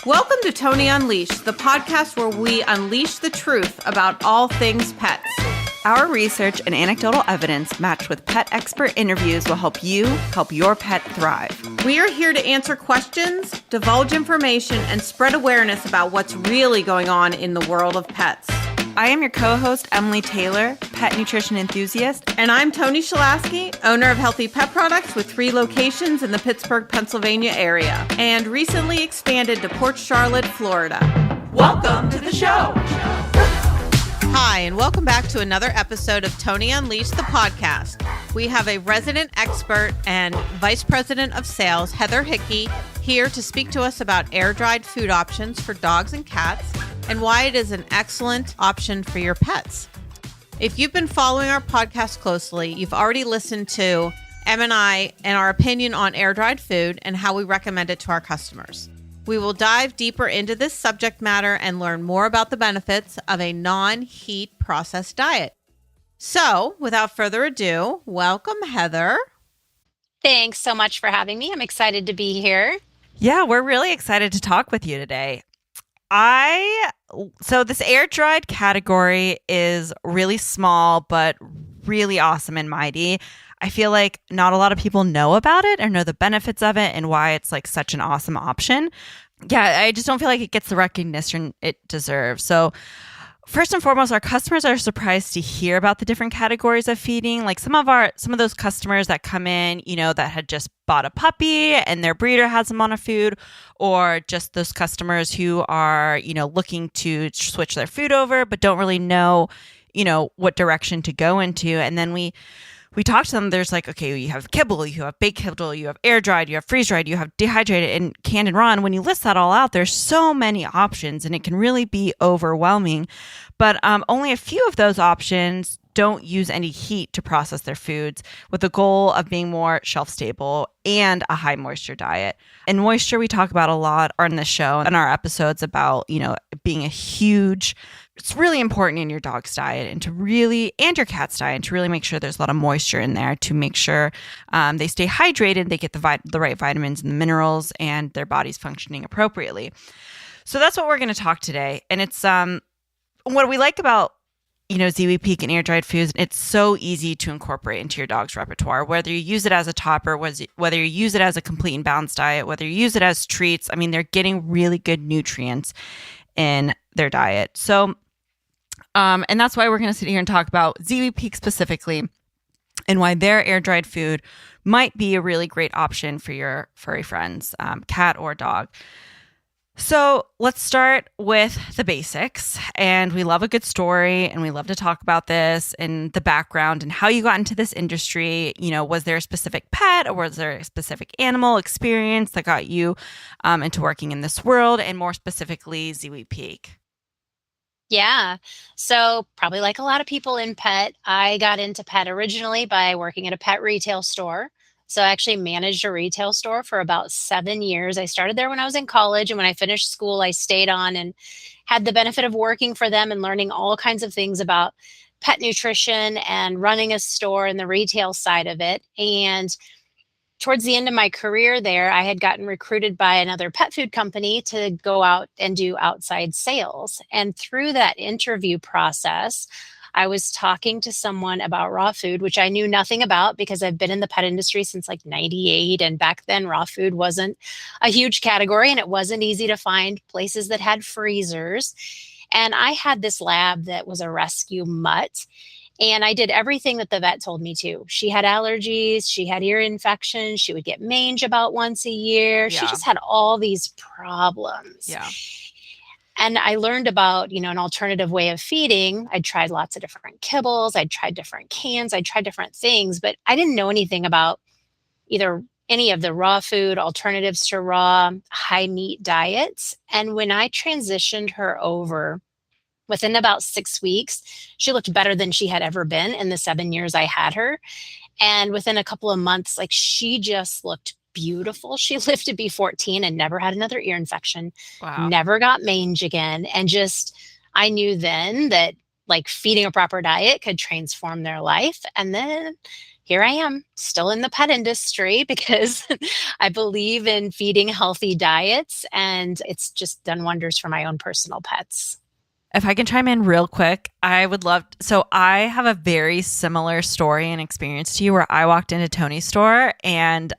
Welcome to Toni Unleashed, the podcast where we unleash the truth about all things pets. Our research and anecdotal evidence matched with pet expert interviews will help you help your pet thrive. We are here to answer questions, divulge information, and spread awareness about what's really going on in the world of pets. I am your co-host, Emily Taylor, pet nutrition enthusiast. And I'm Toni Shalasky, owner of Healthy Pet Products with 3 locations in the Pittsburgh, Pennsylvania area, and recently expanded to Port Charlotte, Florida. Welcome to the show. Hi, and welcome back to another episode of Toni Unleashed, the podcast. We have a resident expert and vice president of sales, Heather Hickey, here to speak to us about air-dried food options for dogs and cats and why it is an excellent option for your pets. If you've been following our podcast closely, you've already listened to Em and I and our opinion on air-dried food and how we recommend it to our customers. We will dive deeper into this subject matter and learn more about the benefits of a non-heat processed diet. So, without further ado, welcome, Heather. Thanks so much for having me. I'm excited to be here. Yeah, we're really excited to talk with you today. So this air-dried category is really small, but really awesome and mighty. I feel like not a lot of people know about it or know the benefits of it and why it's like such an awesome option. Yeah, I just don't feel like it gets the recognition it deserves. So first and foremost, our customers are surprised to hear about the different categories of feeding. Like some of those customers that come in, that had just bought a puppy and their breeder has them on a food, or just those customers who are, looking to switch their food over, but don't really know, what direction to go into. And then we talk to them. There's like, okay, you have kibble, you have baked kibble, you have air dried, you have freeze dried, you have dehydrated and canned and raw. And when you list that all out, there's so many options and it can really be overwhelming. But only a few of those options don't use any heat to process their foods, with the goal of being more shelf stable and a high moisture diet. And moisture we talk about a lot on this show and our episodes about, being it's really important in your dog's diet and your cat's diet, and to really make sure there's a lot of moisture in there to make sure they stay hydrated, they get the right vitamins and the minerals, and their body's functioning appropriately. So that's what we're going to talk today. And it's what we like about ZiwiPeak and air-dried foods, it's so easy to incorporate into your dog's repertoire, whether you use it as a topper, whether you use it as a complete and balanced diet, whether you use it as treats. I mean, they're getting really good nutrients in their diet. So, and that's why we're going to sit here and talk about ZiwiPeak specifically and why their air-dried food might be a really great option for your furry friends, cat or dog. So let's start with the basics. And we love a good story and we love to talk about this and the background and how you got into this industry. Was there a specific pet or was there a specific animal experience that got you into working in this world, and more specifically ZiwiPeak? Yeah. So probably like a lot of people in pet, I got into pet originally by working at a pet retail store. So I actually managed a retail store for about 7 years. I started there when I was in college, and when I finished school, I stayed on and had the benefit of working for them and learning all kinds of things about pet nutrition and running a store and the retail side of it. And towards the end of my career there, I had gotten recruited by another pet food company to go out and do outside sales. And through that interview process, I was talking to someone about raw food, which I knew nothing about because I've been in the pet industry since like 98. And back then, raw food wasn't a huge category and it wasn't easy to find places that had freezers. And I had this lab that was a rescue mutt. And I did everything that the vet told me to. She had allergies. She had ear infections. She would get mange about once a year. Yeah. She just had all these problems. Yeah. And I learned about, an alternative way of feeding. I'd tried lots of different kibbles. I'd tried different cans. I'd tried different things, but I didn't know anything about either any of the raw food alternatives to raw, high meat diets. And when I transitioned her over, within about 6 weeks, she looked better than she had ever been in the 7 years I had her. And within a couple of months, she just looked beautiful. She lived to be 14 and never had another ear infection. Wow. Never got mange again. And I knew then that feeding a proper diet could transform their life. And then here I am still in the pet industry because I believe in feeding healthy diets, and it's just done wonders for my own personal pets. If I can chime in real quick, I would love. So I have a very similar story and experience to you where I walked into Tony's store and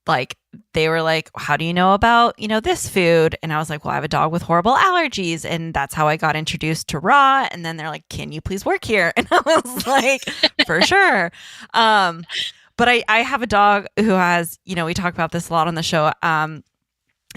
like they were like, how do you know about, this food? And I was like, well, I have a dog with horrible allergies. And that's how I got introduced to raw. And then they're like, can you please work here? And I was like, for sure. But I have a dog who has, we talk about this a lot on the show,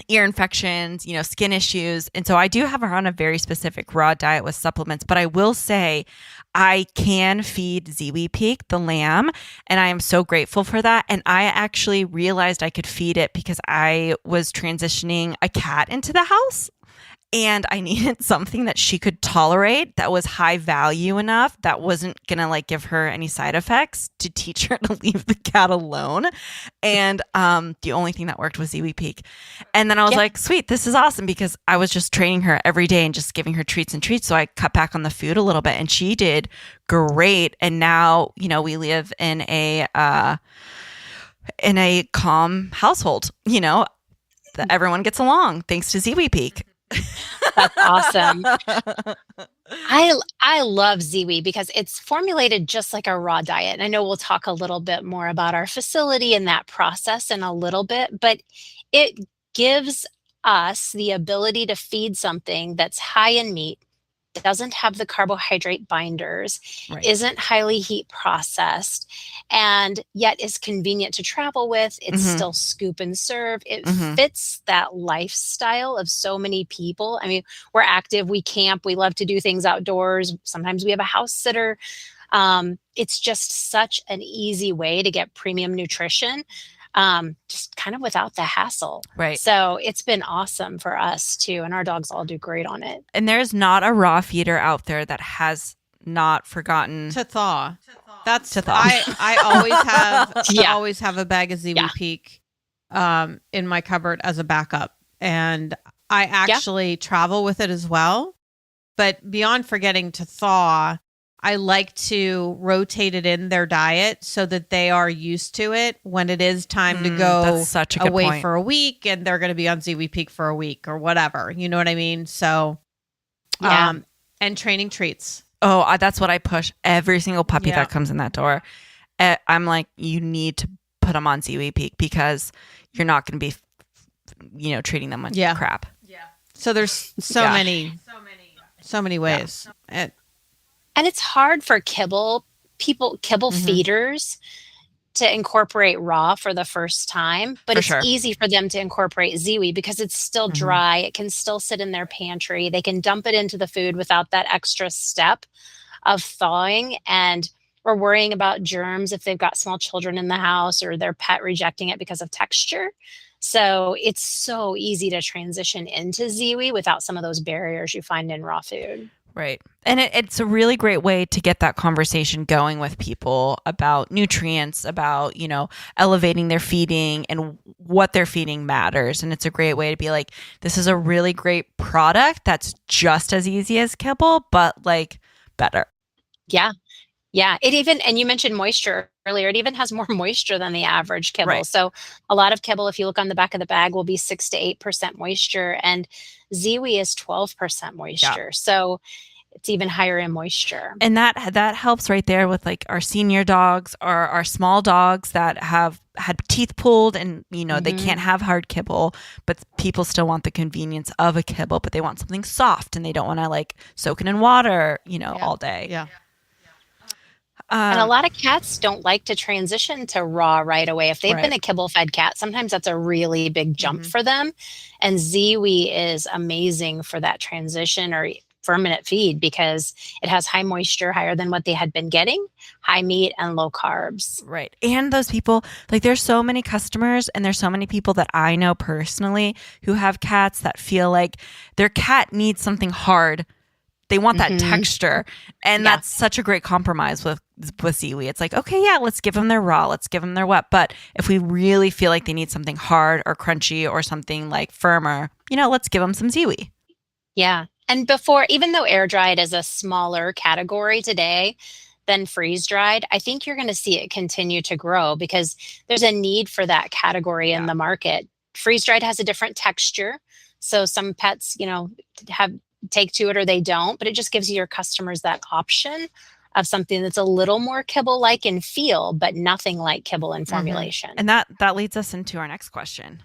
ear infections, skin issues. And so I do have her on a very specific raw diet with supplements, but I will say I can feed ZiwiPeak, the lamb, and I am so grateful for that. And I actually realized I could feed it because I was transitioning a cat into the house. And I needed something that she could tolerate that was high value enough that wasn't going to give her any side effects to teach her to leave the cat alone. And the only thing that worked was ZiwiPeak. And then I was like, sweet, this is awesome because I was just training her every day and just giving her treats and treats. So I cut back on the food a little bit and she did great. And now, we live in a calm household, that everyone gets along thanks to ZiwiPeak. That's awesome. I love Ziwi because it's formulated just like a raw diet. And I know we'll talk a little bit more about our facility and that process in a little bit, but it gives us the ability to feed something that's high in meat, doesn't have the carbohydrate binders, Right. isn't highly heat processed, and yet is convenient to travel with. It's still scoop and serve. It fits that lifestyle of so many people. I mean, we're active, we camp, we love to do things outdoors. Sometimes we have a house sitter. It's just such an easy way to get premium nutrition. Just kind of without the hassle. Right. So it's been awesome for us too. And our dogs all do great on it. And there's not a raw feeder out there that has not forgotten to thaw. That's to thaw. I always have a bag of ZiwiPeak in my cupboard as a backup. And I actually travel with it as well. But beyond forgetting to thaw, I like to rotate it in their diet so that they are used to it when it is time to go that's such a good away point. for a week and they're going to be on ZiwiPeak for a week or whatever. You know what I mean? So, and training treats. Oh, that's what I push every single puppy that comes in that door. I'm like, you need to put them on ZiwiPeak because you're not going to be, treating them like crap. Yeah. So there's so many ways. And it's hard for kibble feeders to incorporate raw for the first time, but it's easy for them to incorporate Ziwi because it's still dry. It can still sit in their pantry. They can dump it into the food without that extra step of thawing. And we're worrying about germs if they've got small children in the house or their pet rejecting it because of texture. So it's so easy to transition into Ziwi without some of those barriers you find in raw food. Right. And it's a really great way to get that conversation going with people about nutrients, about, elevating their feeding and what they're feeding matters. And it's a great way to be like, this is a really great product that's just as easy as kibble, but better. Yeah. Yeah. And you mentioned moisture earlier. It even has more moisture than the average kibble. Right. So a lot of kibble, if you look on the back of the bag, will be 6 to 8% moisture. And Ziwi is 12% moisture. Yeah. So it's even higher in moisture. And that helps right there with our senior dogs or our small dogs that have had teeth pulled and, they can't have hard kibble, but people still want the convenience of a kibble, but they want something soft and they don't want to soak it in water, all day. Yeah. And a lot of cats don't like to transition to raw right away. If they've been a kibble-fed cat, sometimes that's a really big jump for them. And Ziwi is amazing for that transition or fermented feed because it has high moisture, higher than what they had been getting, high meat, and low carbs. Right. And those people, there's so many customers and there's so many people that I know personally who have cats that feel like their cat needs something hard. They want that texture. And that's such a great compromise with Ziwi. It's okay, let's give them their raw. Let's give them their wet. But if we really feel like they need something hard or crunchy or something firmer, let's give them some Ziwi. Yeah. And even though air dried is a smaller category today, than freeze dried, I think you're going to see it continue to grow because there's a need for that category in the market. Freeze dried has a different texture. So some pets, have take to it or they don't, but it just gives your customers that option of something that's a little more kibble-like in feel, but nothing like kibble in formulation. And that leads us into our next question.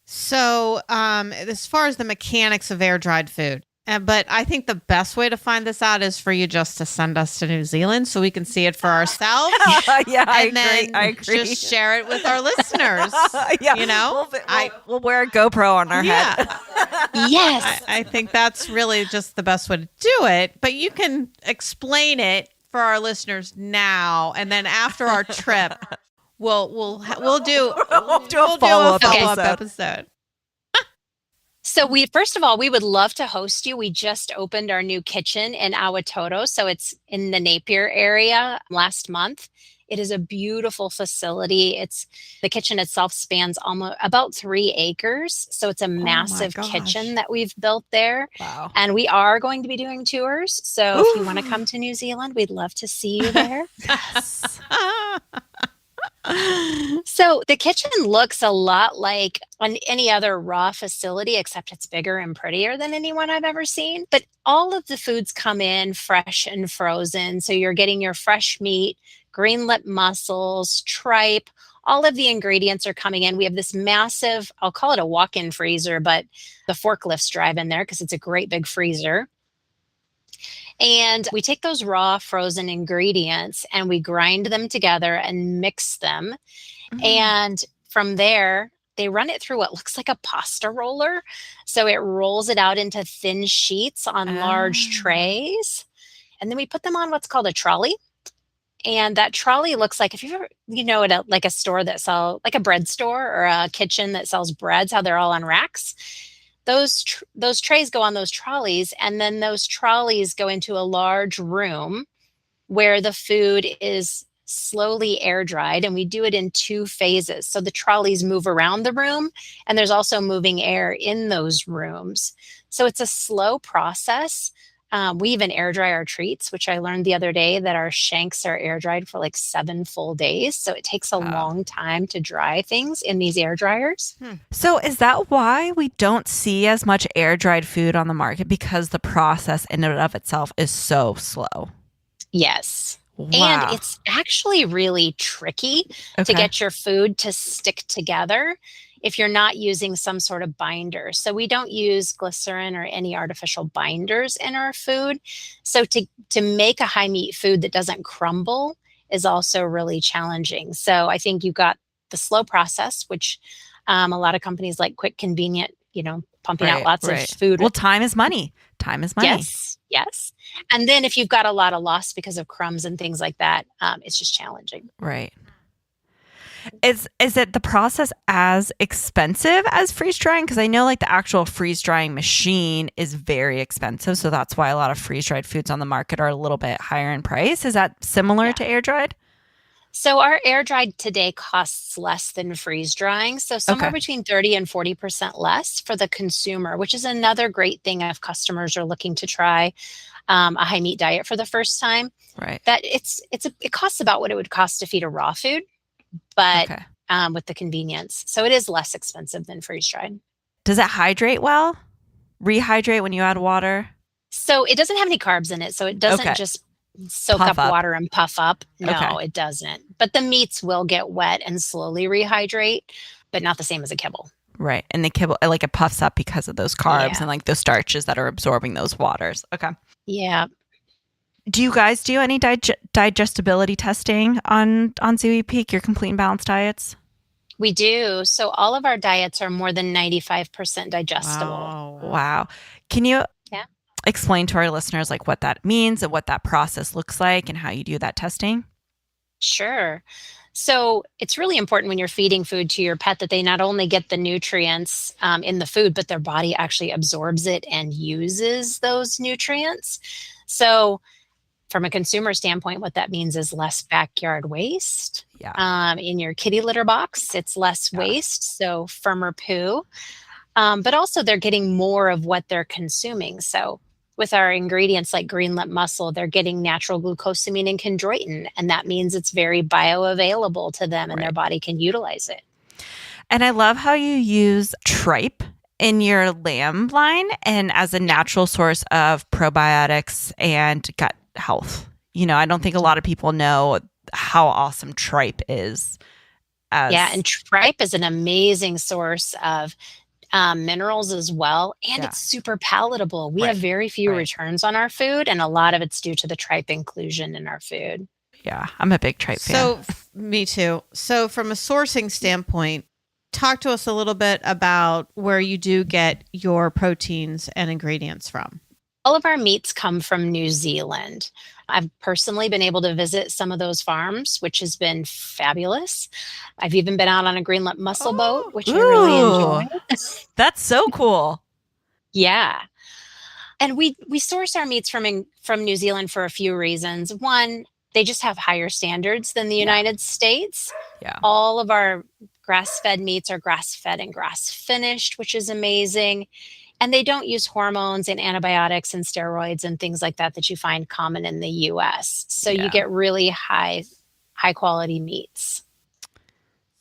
So, as far as the mechanics of air dried food, but I think the best way to find this out is for you just to send us to New Zealand so we can see it for ourselves. Yeah, I agree. agree. Just share it with our listeners. We'll wear a GoPro on our head. Yes. I think that's really just the best way to do it. But you can explain it for our listeners now, and then after our trip, we'll do a follow-up episode. So first of all, we would love to host you. We just opened our new kitchen in Awatoto. So it's in the Napier area last month. It is a beautiful facility. The kitchen itself spans almost about 3 acres. So it's a massive kitchen that we've built there. Wow. And we are going to be doing tours. So if you want to come to New Zealand, we'd love to see you there. Yes. So the kitchen looks a lot like on any other raw facility, except it's bigger and prettier than anyone I've ever seen. But all of the foods come in fresh and frozen. So you're getting your fresh meat, green lip mussels, tripe. All of the ingredients are coming in. We have this massive, I'll call it a walk-in freezer, but the forklifts drive in there because it's a great big freezer. And we take those raw frozen ingredients and we grind them together and mix them. Mm-hmm. And from there, they run it through what looks like a pasta roller. So it rolls it out into thin sheets on large trays. And then we put them on what's called a trolley. And that trolley looks like, if you ever, at like a store that sells, like a bread store or a kitchen that sells breads, how they're all on racks. Those trays go on those trolleys, and then those trolleys go into a large room where the food is slowly air dried, and we do it in 2 phases. So the trolleys move around the room, and there's also moving air in those rooms. So it's a slow process. We even air dry our treats, which I learned the other day that our shanks are air dried for like 7 full days. So it takes a long time to dry things in these air dryers. So is that why we don't see as much air dried food on the market? Because the process in and of itself is so slow? Yes. Wow. And it's actually really tricky to get your food to stick together if you're not using some sort of binder. So we don't use glycerin or any artificial binders in our food. So to make a high meat food that doesn't crumble is also really challenging. So I think you've got the slow process, which a lot of companies like quick, convenient, pumping out lots of food. Well, time is money. Time is money. Yes. And then if you've got a lot of loss because of crumbs and things like that, it's just challenging. Right. Is it the process as expensive as freeze drying? Because I know like the actual freeze drying machine is very expensive. So that's why a lot of freeze dried foods on the market are a little bit higher in price. Is that similar to air dried? So our air dried today costs less than freeze drying. So somewhere between 30 and 40% less for the consumer, which is another great thing if customers are looking to try a high meat diet for the first time. Right. That it costs about what it would cost to feed a raw food, but with the convenience. So it is less expensive than freeze dried. Does it hydrate well? Rehydrate when you add water? So it doesn't have any carbs in it. So it doesn't just soak up water and puff up. No, it doesn't. But the meats will get wet and slowly rehydrate, but not the same as a kibble. Right. And the kibble, like it puffs up because of those carbs and like those starches that are absorbing those waters. Okay. Yeah. Do you guys do any digestibility testing on ZiwiPeak, your complete and balanced diets? We do. So all of our diets are more than 95% digestible. Wow. Can you explain to our listeners like what that means and what that process looks like and how you do that testing? Sure. So it's really important when you're feeding food to your pet that they not only get the nutrients in the food, but their body actually absorbs it and uses those nutrients. So from a consumer standpoint, what that means is less backyard waste. In your kitty litter box, it's less waste, so firmer poo. But also they're getting more of what they're consuming. So with our ingredients like green lip mussel, they're getting natural glucosamine and chondroitin, and that means it's very bioavailable to them and their Right. body can utilize it. And I love how you use tripe in your lamb line and as a natural source of probiotics and gut health. I don't think a lot of people know how awesome tripe is. And tripe is an amazing source of minerals as well, and it's super palatable. We have very few returns on our food, and a lot of it's due to the tripe inclusion in our food. Yeah, I'm a big tripe fan. So, me too. So, from a sourcing standpoint, talk to us a little bit about where you do get your proteins and ingredients from. All of our meats come from New Zealand. I've personally been able to visit some of those farms, which has been fabulous. I've even been out on a green lip mussel boat, which I really enjoy. That's so cool. Yeah. And we source our meats from New Zealand for a few reasons. One, they just have higher standards than the United States. Yeah. All of our grass-fed meats are grass-fed and grass-finished, which is amazing. And they don't use hormones and antibiotics and steroids and things like that you find common in the US. So you get really high quality meats.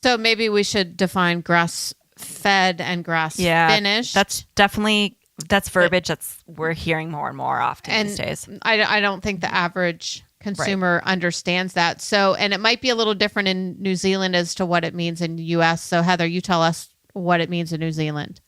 So maybe we should define grass-fed and grass-finished. That's verbiage that's we're hearing more and more often these days. I don't think the average consumer understands that. So, and it might be a little different in New Zealand as to what it means in the US. So Heather, you tell us what it means in New Zealand.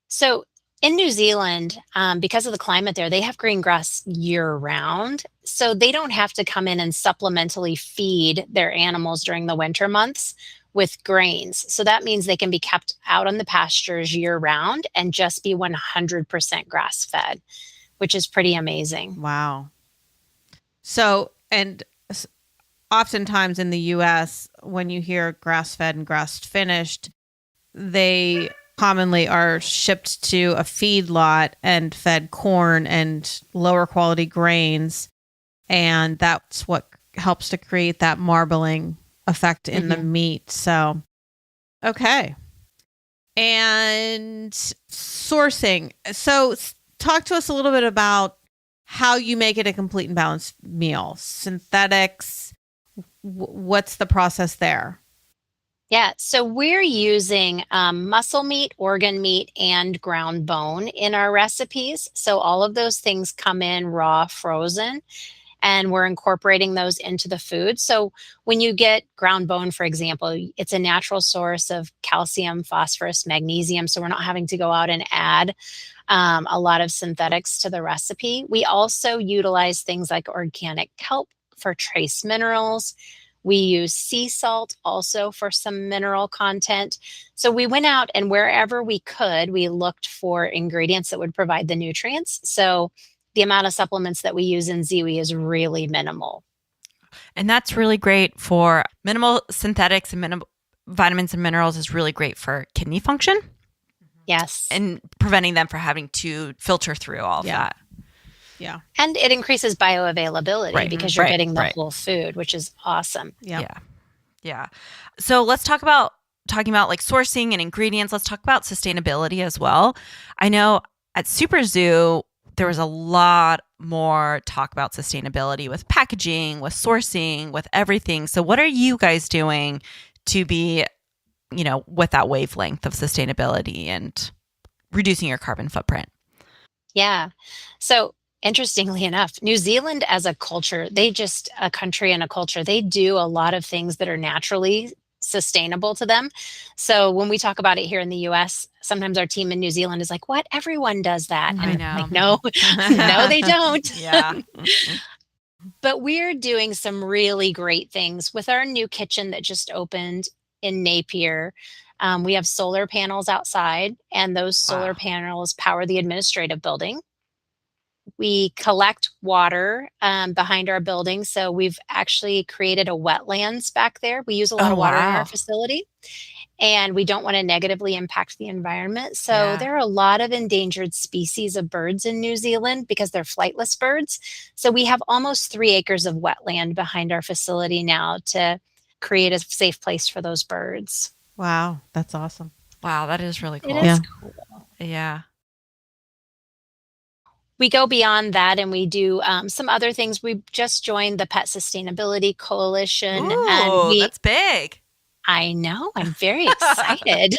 So in New Zealand, because of the climate there, they have green grass year round. So they don't have to come in and supplementally feed their animals during the winter months with grains. So that means they can be kept out on the pastures year round and just be 100% grass fed, which is pretty amazing. Wow. So, and oftentimes in the US, when you hear grass fed and grass finished, they commonly are shipped to a feedlot and fed corn and lower quality grains. And that's what helps to create that marbling effect in the meat. So, okay. And sourcing. So talk to us a little bit about how you make it a complete and balanced meal. Synthetics, what's the process there? Yeah, so we're using muscle meat, organ meat, and ground bone in our recipes. So all of those things come in raw, frozen, and we're incorporating those into the food. So when you get ground bone, for example, it's a natural source of calcium, phosphorus, magnesium. So we're not having to go out and add a lot of synthetics to the recipe. We also utilize things like organic kelp for trace minerals. We use sea salt also for some mineral content. So we went out and wherever we could, we looked for ingredients that would provide the nutrients. So the amount of supplements that we use in Ziwi is really minimal. And that's really great for minimal synthetics and minimal vitamins and minerals is really great for kidney function. Yes. And preventing them from having to filter through all of that. Yeah. And it increases bioavailability because you're getting the whole food, which is awesome. Yeah. So let's talking about like sourcing and ingredients. Let's talk about sustainability as well. I know at Super Zoo, there was a lot more talk about sustainability with packaging, with sourcing, with everything. So what are you guys doing to be, with that wavelength of sustainability and reducing your carbon footprint? Yeah. So interestingly enough, New Zealand as a culture, a country and a culture, they do a lot of things that are naturally sustainable to them. So when we talk about it here in the US, sometimes our team in New Zealand is like, what? Everyone does that. I And know. like, no, no, they don't. Yeah. But we're doing some really great things with our new kitchen that just opened in Napier. We have solar panels outside, and those solar panels power the administrative building. We collect water behind our building. So we've actually created a wetlands back there. We use a lot of water in our facility, and we don't want to negatively impact the environment. So there are a lot of endangered species of birds in New Zealand because they're flightless birds. So we have almost 3 acres of wetland behind our facility now to create a safe place for those birds. Wow. That's awesome. Wow, that is really cool. It is cool. Yeah. We go beyond that and we do some other things. We just joined the Pet Sustainability Coalition, and Ooh, that's big. I know, I'm very excited.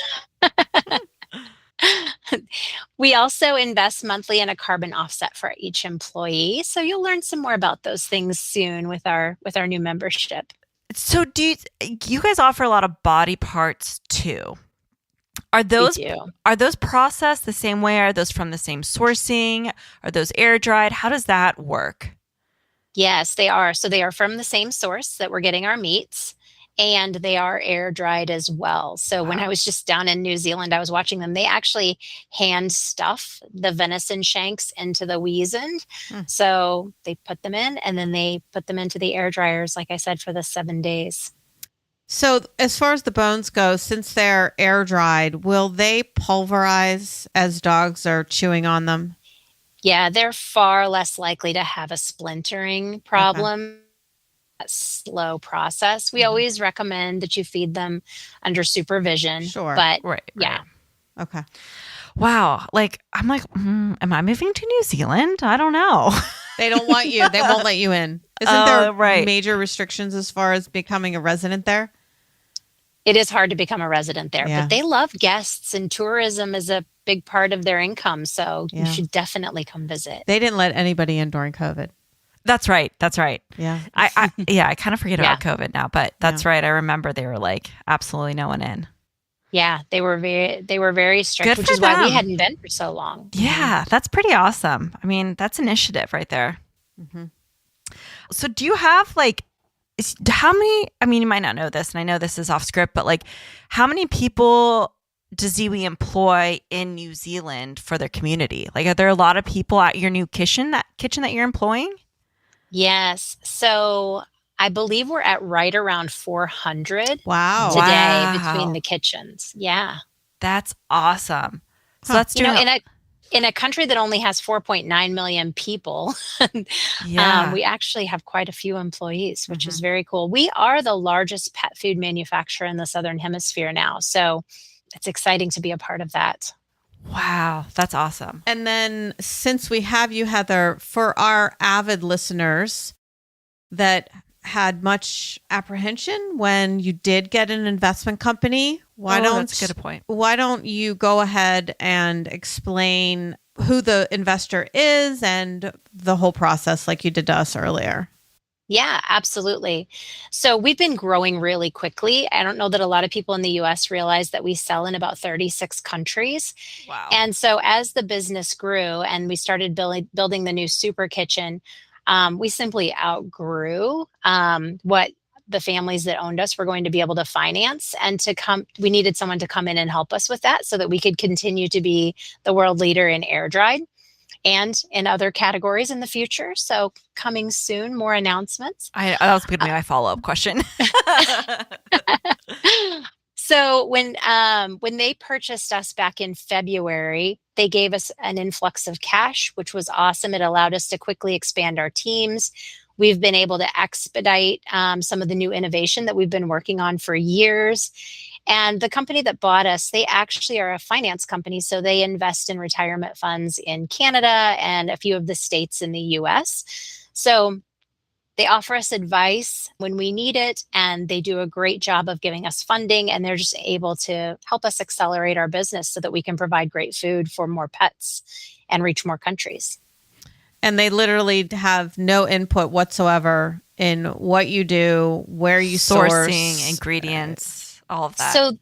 We also invest monthly in a carbon offset for each employee. So you'll learn some more about those things soon with our new membership. So you guys offer a lot of body parts too? Are those We do. are those processed the same way? Are those from the same sourcing? Are those air dried? How does that work? Yes, they are. So they are from the same source that we're getting our meats, and they are air dried as well. So when I Wow. was just down in New Zealand, I was watching them. They actually hand stuff the venison shanks into the weasand. Hmm. So they put them in and then they put them into the air dryers, like I said, for the 7 days. So, as far as the bones go, since they're air dried, will they pulverize as dogs are chewing on them? Yeah, they're far less likely to have a splintering problem. A slow process. We Mhm. always recommend that you feed them under supervision. Sure. But Right. yeah, Okay. Wow. I'm like, am I moving to New Zealand? I don't know. They don't want you. They won't let you in. Isn't Oh, there right. major restrictions as far as becoming a resident there? it is hard to become a resident there, Yeah. but they love guests and tourism is a big part of their income. So Yeah. you should definitely come visit. They didn't let anybody in during COVID. That's right. That's right. Yeah. I kind of forget Yeah. about COVID now, but that's right. I remember they were like, absolutely no one in. Yeah, they were very strict, Good which for is why we them. hadn't been for so long. Yeah, that's pretty awesome. I mean, that's initiative right there. Mhm. So do you have how many, I mean, you might not know this, and I know this is off script, but how many people does Ziwi employ in New Zealand for their community? Are there a lot of people at your new kitchen that you're employing? Yes. So I believe we're at right around 400 Wow. today Wow. between the kitchens. Yeah. That's awesome. So Huh. that's doing In a country that only has 4.9 million people, yeah. we actually have quite a few employees, which is very cool. We are the largest pet food manufacturer in the Southern Hemisphere now. So it's exciting to be a part of that. Wow, that's awesome. And then since we have you, Heather, for our avid listeners that had much apprehension when you did get an investment company, that's a good point. Why don't you go ahead and explain who the investor is and the whole process like you did to us earlier? Yeah, absolutely. So we've been growing really quickly. I don't know that a lot of people in the US realize that we sell in about 36 countries. Wow. And so as the business grew and we started building the new super kitchen, we simply outgrew what the families that owned us were going to be able to finance. And we needed someone to come in and help us with that so that we could continue to be the world leader in air dried and in other categories in the future. So coming soon, more announcements. That was going to be my follow-up question. So when they purchased us back in February, they gave us an influx of cash, which was awesome. It allowed us to quickly expand our teams. We've been able to expedite some of the new innovation that we've been working on for years. And the company that bought us, they actually are a finance company. So they invest in retirement funds in Canada and a few of the states in the US. So they offer us advice when we need it, and they do a great job of giving us funding, and they're just able to help us accelerate our business so that we can provide great food for more pets and reach more countries. And they literally have no input whatsoever in what you do, where you Sourcing, source, ingredients, all of that.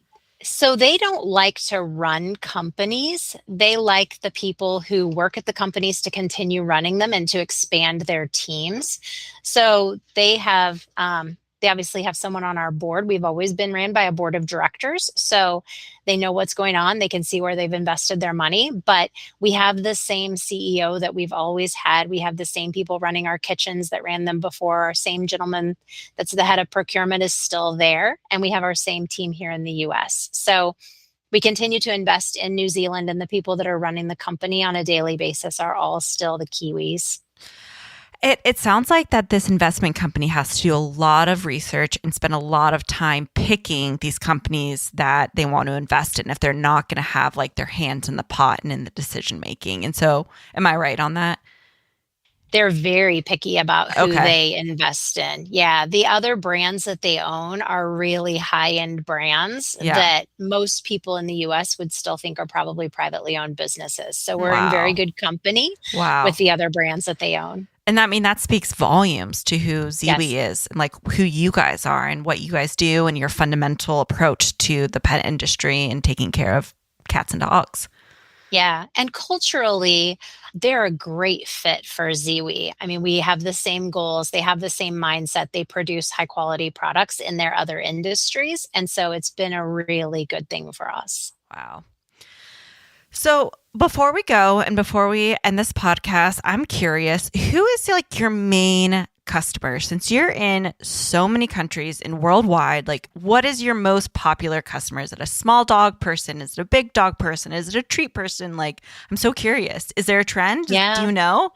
So they don't like to run companies. They like the people who work at the companies to continue running them and to expand their teams. So they obviously have someone on our board. We've always been ran by a board of directors. So they know what's going on. They can see where they've invested their money. But we have the same CEO that we've always had. We have the same people running our kitchens that ran them before. Our same gentleman that's the head of procurement is still there. And we have our same team here in the US. So we continue to invest in New Zealand, and the people that are running the company on a daily basis are all still the Kiwis. It sounds like that this investment company has to do a lot of research and spend a lot of time picking these companies that they want to invest in if they're not going to have like their hands in the pot and in the decision making. And so, am I right on that? They're very picky about who Okay. they invest in. Yeah, the other brands that they own are really high-end brands Yeah. that most people in the US would still think are probably privately owned businesses. So we're in very Wow. good company Wow. with the other brands that they own. And that speaks volumes to who Ziwi is and like who you guys are and what you guys do and your fundamental approach to the pet industry and taking care of cats and dogs. Yeah, and culturally, they're a great fit for Ziwi. I mean, we have the same goals, they have the same mindset, they produce high quality products in their other industries, and so it's been a really good thing for us. Wow. So before we go and before we end this podcast, I'm curious, who is like your main customer? Since you're in so many countries and worldwide, like what is your most popular customer? Is it a small dog person? Is it a big dog person? Is it a treat person? Like, I'm so curious. Is there a trend? Yeah. Do you know?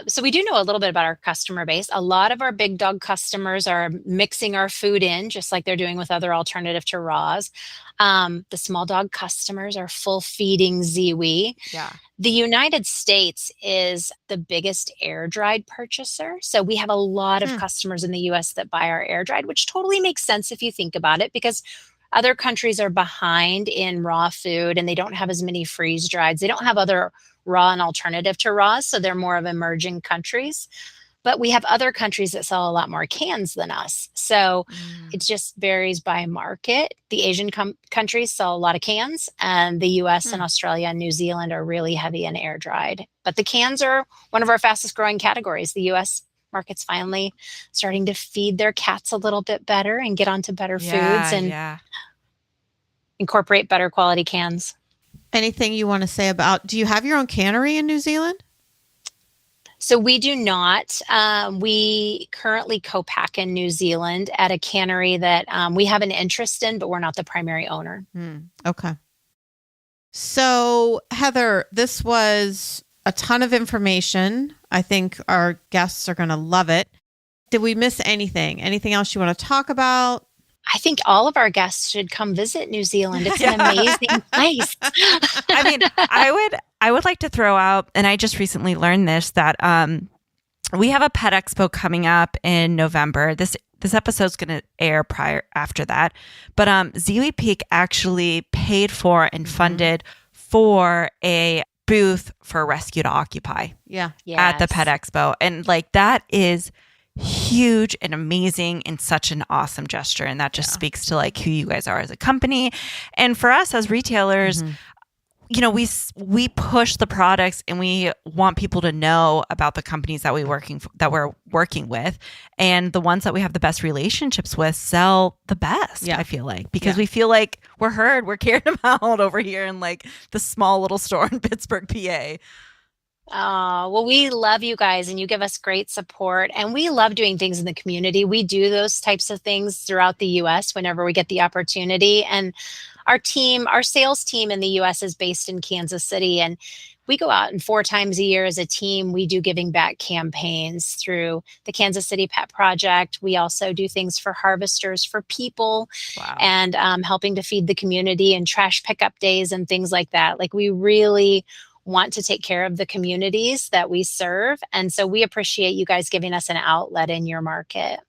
So we do know a little bit about our customer base. A lot of our big dog customers are mixing our food in, just like they're doing with other alternative to raws. The small dog customers are full feeding Ziwi. Yeah. The United States is the biggest air dried purchaser. So we have a lot of customers in the US that buy our air dried, which totally makes sense if you think about it, because other countries are behind in raw food and they don't have as many freeze drieds. They don't have other raw and alternative to raws. So they're more of emerging countries. But we have other countries that sell a lot more cans than us. So it just varies by market. The Asian countries sell a lot of cans, and the US and Australia and New Zealand are really heavy in air dried. But the cans are one of our fastest growing categories. The US market's finally starting to feed their cats a little bit better and get onto better foods and incorporate better quality cans. Anything you want to say about, do you have your own cannery in New Zealand? So we do not. We currently co-pack in New Zealand at a cannery that we have an interest in, but we're not the primary owner. Okay. So Heather, this was a ton of information. I think our guests are going to love it. Did we miss anything? Anything else you want to talk about? I think all of our guests should come visit New Zealand. It's an amazing place. I mean, I would like to throw out, and I just recently learned this, that we have a pet expo coming up in November. This episode's going to air after that. But ZiwiPeak actually paid for and funded for a booth for Rescue to Occupy at the pet expo. And like that is huge and amazing and such an awesome gesture. And that just speaks to like who you guys are as a company. And for us as retailers, you know, we push the products and we want people to know about the companies that we're working with, and the ones that we have the best relationships with sell the best. I feel like, because we feel like we're heard, we're cared about over here in like the small little store in Pittsburgh, PA. Oh, well, we love you guys and you give us great support, and we love doing things in the community. We do those types of things throughout the US whenever we get the opportunity. And our sales team in the US is based in Kansas City, and we go out and 4 times a year as a team, we do giving back campaigns through the Kansas City Pet Project. We also do things for Harvesters for People and helping to feed the community and trash pickup days and things like that. Like, we really want to take care of the communities that we serve. And so we appreciate you guys giving us an outlet in your market.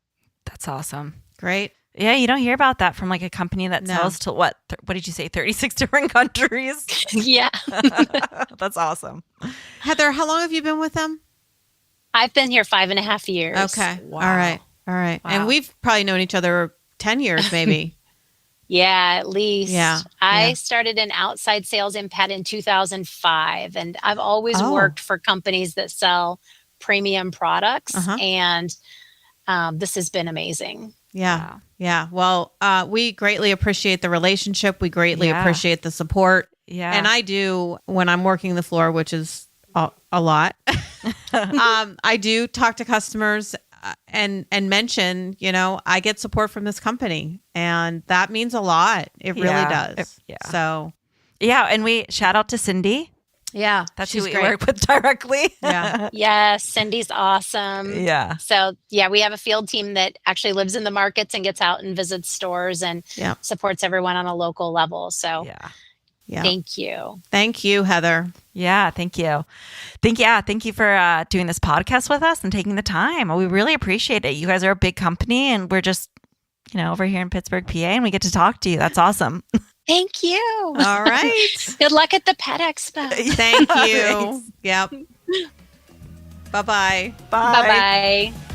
That's awesome. Great. Yeah, you don't hear about that from like a company that sells to what did you say, 36 different countries? Yeah. That's awesome. Heather, how long have you been with them? I've been here 5.5 years. Okay. Wow. All right. Wow. And we've probably known each other 10 years, maybe. Yeah, at least. Yeah. I started in outside sales in pet in 2005, and I've always worked for companies that sell premium products, and this has been amazing. Yeah. Wow. Yeah. Well, we greatly appreciate the relationship. We greatly appreciate the support. Yeah. And I do, when I'm working the floor, which is a lot, I do talk to customers and mention, you know, I get support from this company, and that means a lot. It really does. So, yeah. And we shout out to Cindy. Yeah. That's who she's we great. work with directly. Yeah. Yes, Cindy's awesome. Yeah. So, yeah, we have a field team that actually lives in the markets and gets out and visits stores and Yeah. supports everyone on a local level. So, Yeah. Yeah. thank you. Thank you, Heather. Yeah. Thank you. Thank you for doing this podcast with us and taking the time. We really appreciate it. You guys are a big company and we're just, over here in Pittsburgh, PA, and we get to talk to you. That's awesome. Thank you. All right. Good luck at the Pet Expo. Thank you. Yep. Bye-bye. Bye. Bye-bye.